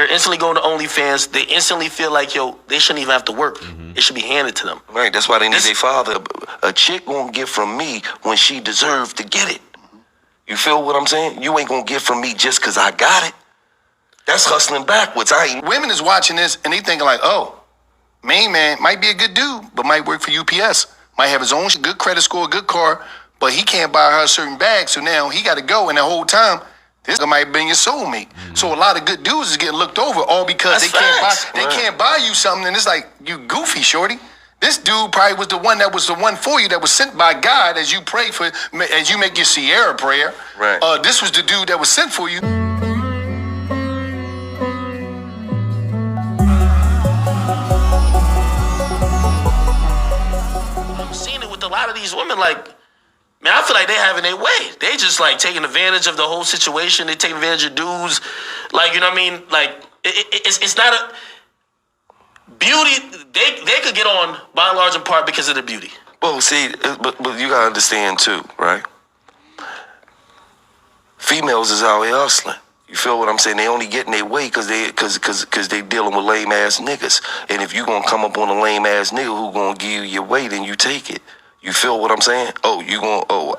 They're instantly going to OnlyFans. They instantly feel like, yo, they shouldn't even have to work. It should be handed to them. Right, that's why they need their father. A chick won't get from me when she deserved to get it. You feel what I'm saying? You ain't gonna get from me just because I got it. That's hustling backwards. Women is watching this and they thinking like, oh, main man might be a good dude, but might work for UPS. Might have his own good credit score, good car, but he can't buy her a certain bag, so now he got to go. And the whole time, this guy might have been your soulmate. So a lot of good dudes is getting looked over all because they can't buy you something, and it's like, you goofy, shorty. This dude probably was the one for you that was sent by God as you pray for, as you make your Sierra prayer. Right. This was the dude that was sent for you. I'm seeing it with a lot of these women, like, man, I feel like they having their way. They just like taking advantage of the whole situation. They taking advantage of dudes. Like, you know what I mean? Like, it's not a beauty. They could get on by and large in part because of the beauty. Well, see, but you gotta understand too, right? Females is out here hustling. You feel what I'm saying? They only getting their way because they dealing with lame ass niggas. And if you gonna come up on a lame ass nigga who gonna give you your way, then you take it. You feel what I'm saying? Oh,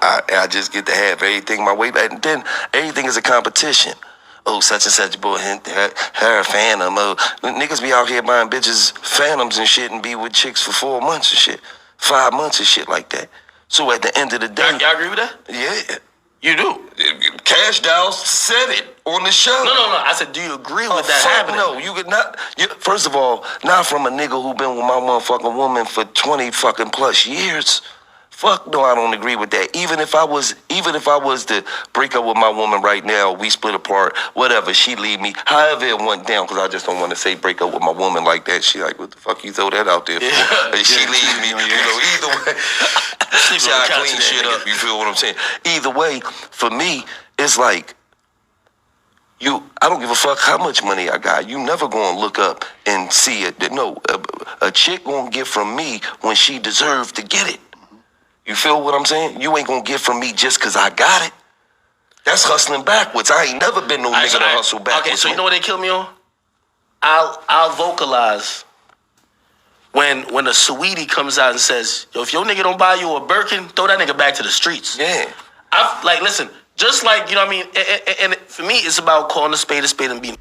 I just get to have everything my way back. And then everything is a competition. Oh, such and such boy, her a phantom. Oh, niggas be out here buying bitches phantoms and shit and be with chicks for 4 months and shit. 5 months and shit like that. So at the end of the day... Y'all agree with that? Yeah. You do? Cash Dolls said it on the show. No. I said, do you agree with that happening? No, you could not. First of all, not from a nigga who been with my motherfucking woman for 20 fucking plus years. Fuck no, I don't agree with that. Even if I was to break up with my woman right now, we split apart, whatever, she leave me, however it went down, because I just don't want to say break up with my woman like that. She like, what the fuck you throw that out there for? Yeah. She leave me, either way. I clean shit up, you feel what I'm saying? Either way, for me, it's like, I don't give a fuck how much money I got. You never gonna look up and see it. No, a chick gonna get from me when she deserved to get it. You feel what I'm saying? You ain't gonna get from me just because I got it. That's hustling backwards. I ain't never been no nigga to hustle backwards. Okay, so you know what they kill me on? I'll vocalize when a sweetie comes out and says, yo, if your nigga don't buy you a Birkin, throw that nigga back to the streets. Yeah. Listen, just like, you know what I mean? And for me, it's about calling a spade and being.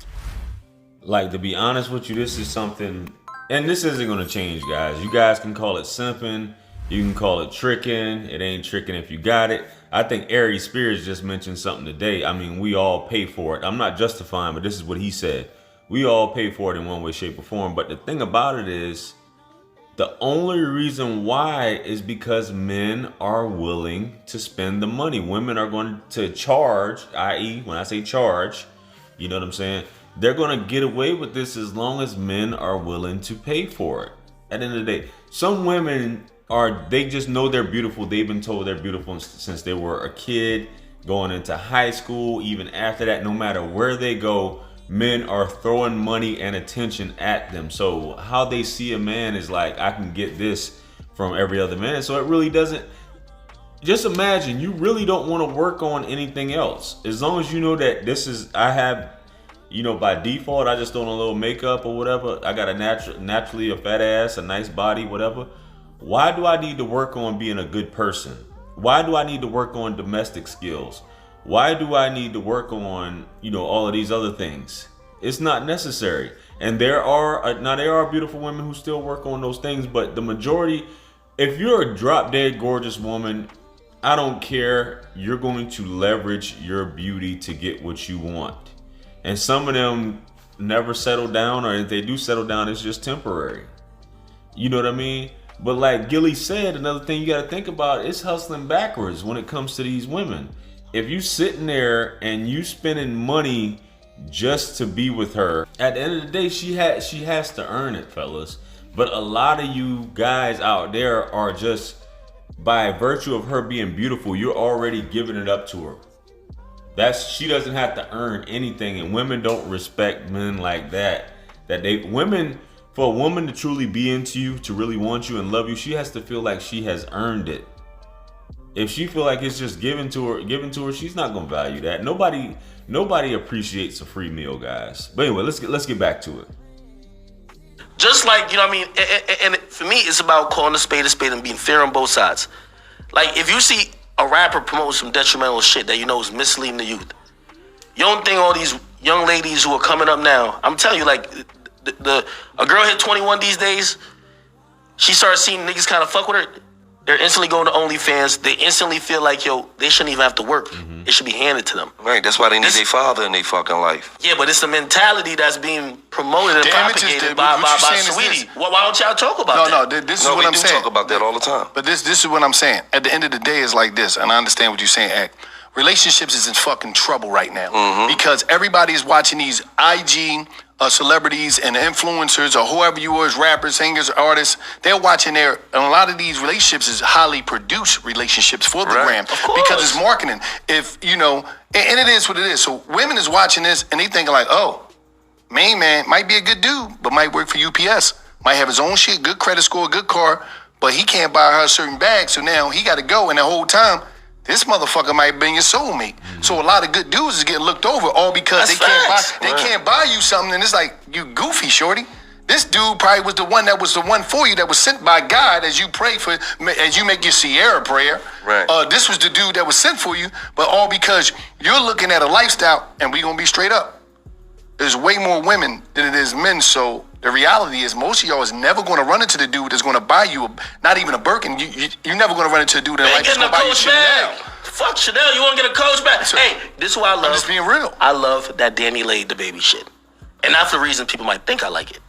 Like, to be honest with you, this is something, and this isn't gonna change, guys. You guys can call it simping. You can call it tricking. It ain't tricking if you got it. I think Ari Spears just mentioned something today. I mean, we all pay for it. I'm not justifying, but this is what he said. We all pay for it in one way, shape, or form. But the thing about it is, the only reason why is because men are willing to spend the money. Women are going to charge, i.e., when I say charge, you know what I'm saying? They're going to get away with this as long as men are willing to pay for it. At the end of the day, some women... they just know they're beautiful. They've been told they're beautiful since they were a kid, going into high school, even after that. No matter where they go, men are throwing money and attention at them. So how they see a man is like, I can get this from every other man. So it really doesn't. Just imagine, you really don't want to work on anything else. As long as you know that I have, by default, I just throw on a little makeup or whatever. I got a naturally a fat ass, a nice body, whatever. Why do I need to work on being a good person? Why do I need to work on domestic skills? Why do I need to work on, all of these other things? It's not necessary. And there are beautiful women who still work on those things, but the majority, if you're a drop dead gorgeous woman, I don't care. You're going to leverage your beauty to get what you want. And some of them never settle down, or if they do settle down, it's just temporary. You know what I mean? But like Gillie said, another thing you got to think about is hustling backwards when it comes to these women. If you sitting there and you spending money just to be with her, at the end of the day, she has to earn it, fellas. But a lot of you guys out there are just, by virtue of her being beautiful, you're already giving it up to her. She doesn't have to earn anything, and women don't respect men like that. For a woman to truly be into you, to really want you and love you, she has to feel like she has earned it. If she feel like it's just given to her, she's not gonna value that. Nobody Nobody appreciates a free meal, guys. But anyway, let's get back to it. Just like, you know what I mean? And for me, it's about calling a spade and being fair on both sides. Like, if you see a rapper promote some detrimental shit that you know is misleading the youth, you don't think all these young ladies who are coming up now, I'm telling you, like, a girl hit 21 these days, she starts seeing niggas kind of fuck with her, they're instantly going to OnlyFans. They instantly feel like, yo, they shouldn't even have to work. Mm-hmm. It should be handed to them. Right, that's why they need their father in their fucking life. Yeah, but it's the mentality that's being promoted and propagated by Sweetie. Why don't y'all talk about that? No, this is what I'm saying. We talk about that all the time. But this is what I'm saying. At the end of the day, it's like this, and I understand what you're saying, Ak. Relationships is in fucking trouble right now because everybody is watching these IG celebrities and influencers or whoever you are, as rappers, singers, artists. They're watching and a lot of these relationships is highly produced relationships for the gram because it's marketing. If you know, and it is what it is. So women is watching this and they thinking like, oh, main man might be a good dude, but might work for UPS, might have his own shit, good credit score, good car, but he can't buy her a certain bag. So now he got to go, and the whole time, this motherfucker might be your soulmate. So a lot of good dudes is getting looked over all because they can't buy you something, and it's like, you goofy, shorty. This dude probably was the one for you, that was sent by God as you pray for, as you make your Sierra prayer. Right. This was the dude that was sent for you, but all because you're looking at a lifestyle, and we gonna be straight up. There's way more women than it is men, so the reality is most of y'all is never going to run into the dude that's going to buy you, not even a Birkin. You're never going to run into a dude in life that's going to buy you Chanel. Fuck Chanel, you want to get a Coach bag? Hey, this is what I love. I'm just being real. I love that Danny laid the baby shit. And not for the reason people might think I like it.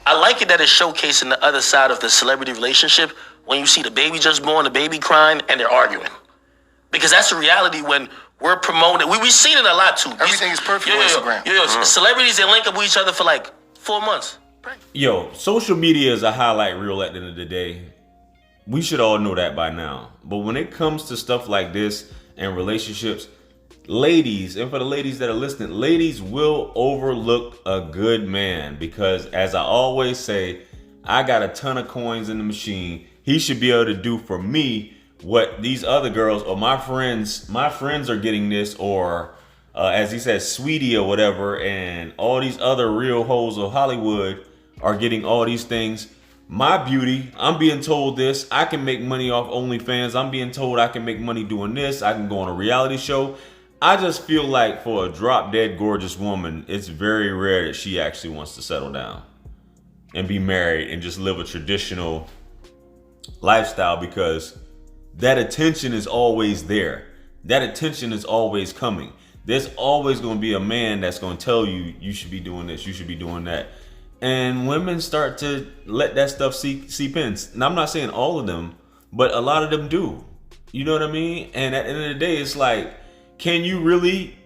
I like it that it's showcasing the other side of the celebrity relationship when you see the baby just born, the baby crying, and they're arguing. Because that's the reality when we're promoting. We've seen it a lot too. Everything is perfect on Instagram. Celebrities, they link up with each other for like 4 months. Yo, social media is a highlight reel at the end of the day. We should all know that by now. But when it comes to stuff like this and relationships, ladies, and for the ladies that are listening, ladies will overlook a good man because, as I always say, I got a ton of coins in the machine. He should be able to do for me what these other girls or my friends are getting this, or as he says, Sweetie or whatever, and all these other real hoes of Hollywood are getting all these things. My beauty, I'm being told this. I can make money off OnlyFans. I'm being told I can make money doing this. I can go on a reality show. I just feel like for a drop dead gorgeous woman, it's very rare that she actually wants to settle down and be married and just live a traditional lifestyle, because that attention is always there. That attention is always coming. There's always going to be a man that's going to tell you, you should be doing this, you should be doing that. And women start to let that stuff seep in. And I'm not saying all of them, but a lot of them do. You know what I mean? And at the end of the day, it's like, can you really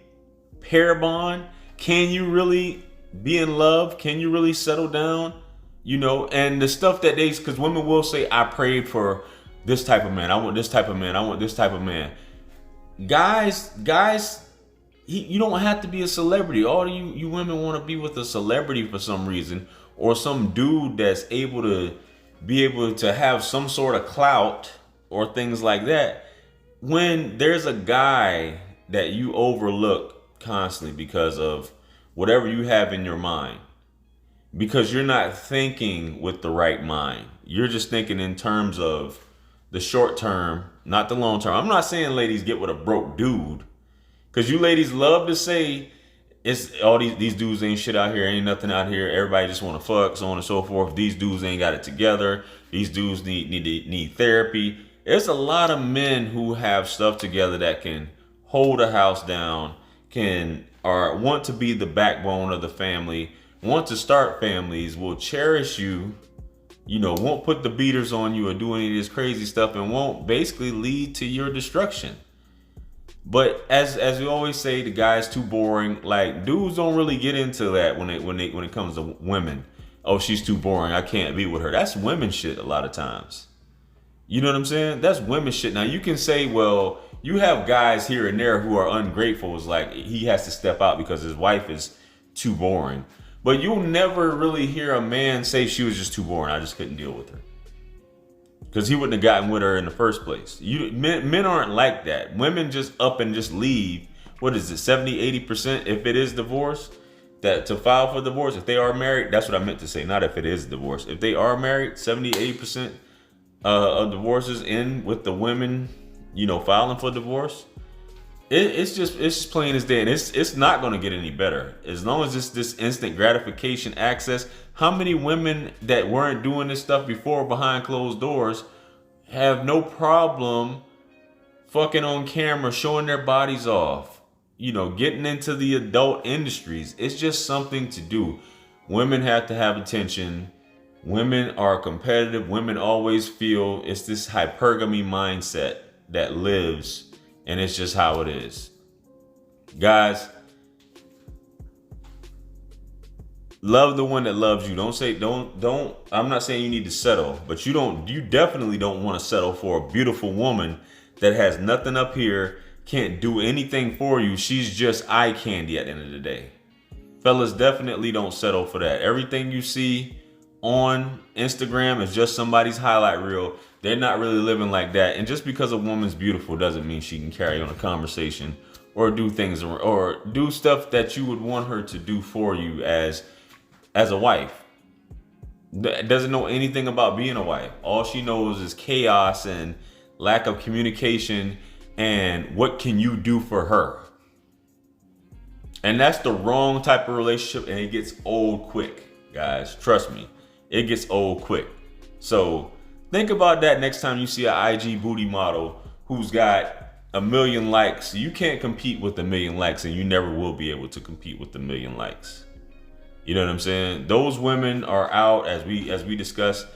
pair bond? Can you really be in love? Can you really settle down? You know, and the stuff that because women will say, I prayed for this type of man. I want this type of man. I want this type of man. Guys, you don't have to be a celebrity. All you women want to be with a celebrity for some reason, or some dude that's able to have some sort of clout or things like that. When there's a guy that you overlook constantly because of whatever you have in your mind, because you're not thinking with the right mind. You're just thinking in terms of the short term, not the long term. I'm not saying ladies get with a broke dude, because you ladies love to say it's all these dudes ain't shit out here, ain't nothing out here, everybody just want to fuck, so on and so forth. These dudes ain't got it together. These dudes need therapy. There's a lot of men who have stuff together that can hold a house down, or want to be the backbone of the family, want to start families, will cherish you, you know, won't put the beaters on you or do any of this crazy stuff, and won't basically lead to your destruction. But as we always say, the guy's too boring. Like, dudes don't really get into that when it comes to women. Oh, she's too boring, I can't be with her. That's women shit a lot of times. You know what I'm saying? That's women shit. Now you can say, well, you have guys here and there who are ungrateful. It's like he has to step out because his wife is too boring. But you'll never really hear a man say she was just too boring, I just couldn't deal with her. Because he wouldn't have gotten with her in the first place. Men aren't like that. Women just up and just leave what is it, 70-80% if it is divorce, that to file for divorce, if they are married, that's what I meant to say, not if it is divorce. If they are married, 70-80% of divorces end with the women, you know, filing for divorce. It's just plain as day, and it's not going to get any better as long as it's this instant gratification access. How many women that weren't doing this stuff before behind closed doors have no problem fucking on camera, showing their bodies off, you know, getting into the adult industries? It's just something to do. Women have to have attention. Women are competitive. Women always feel it's this hypergamy mindset that lives. And it's just how it is. Guys, love the one that loves you. Don't, I'm not saying you need to settle, but you definitely don't want to settle for a beautiful woman that has nothing up here, can't do anything for you. She's just eye candy at the end of the day. Fellas, definitely don't settle for that. Everything you see on Instagram is just somebody's highlight reel. They're not really living like that. And just because a woman's beautiful doesn't mean she can carry on a conversation or do things or do stuff that you would want her to do for you as a wife. Doesn't know anything about being a wife. All she knows is chaos and lack of communication and what can you do for her. And that's the wrong type of relationship, and it gets old quick, guys. Trust me, it gets old quick. So think about that next time you see an IG booty model who's got 1 million likes. You can't compete with 1 million likes, and you never will be able to compete with 1 million likes. You know what I'm saying? Those women are out, as we discussed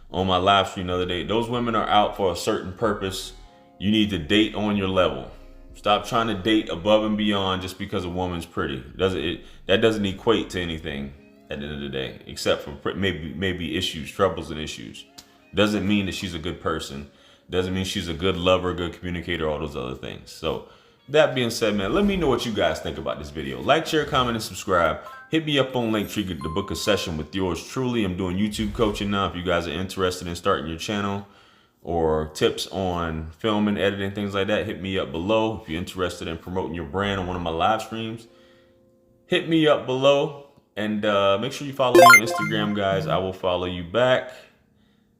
on my live stream the other day. Those women are out for a certain purpose. You need to date on your level. Stop trying to date above and beyond just because a woman's pretty. That doesn't equate to anything at the end of the day, except for maybe issues, troubles and issues. Doesn't mean that she's a good person. Doesn't mean she's a good lover, good communicator, all those other things. So that being said, man, let me know what you guys think about this video. Like, share, comment, and subscribe. Hit me up on Linktree to book a session with yours truly. I'm doing YouTube coaching now. If you guys are interested in starting your channel or tips on filming, editing, things like that, hit me up below. If you're interested in promoting your brand on one of my live streams, hit me up below. And make sure you follow me on Instagram, guys. I will follow you back.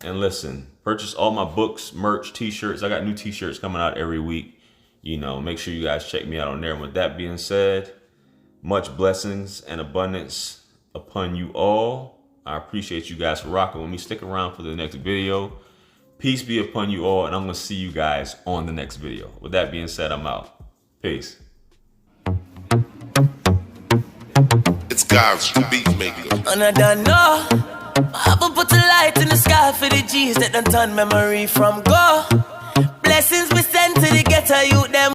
And listen, purchase all my books, merch, t-shirts. I got new t-shirts coming out every week. You know, make sure you guys check me out on there. And with that being said, much blessings and abundance upon you all. I appreciate you guys for rocking with me. Stick around for the next video. Peace be upon you all, and I'm going to see you guys on the next video. With that being said, I'm out. Peace. It's God's beat maker. And I don't know. I haven't put a light in the sky for the G's that done turn memory from go.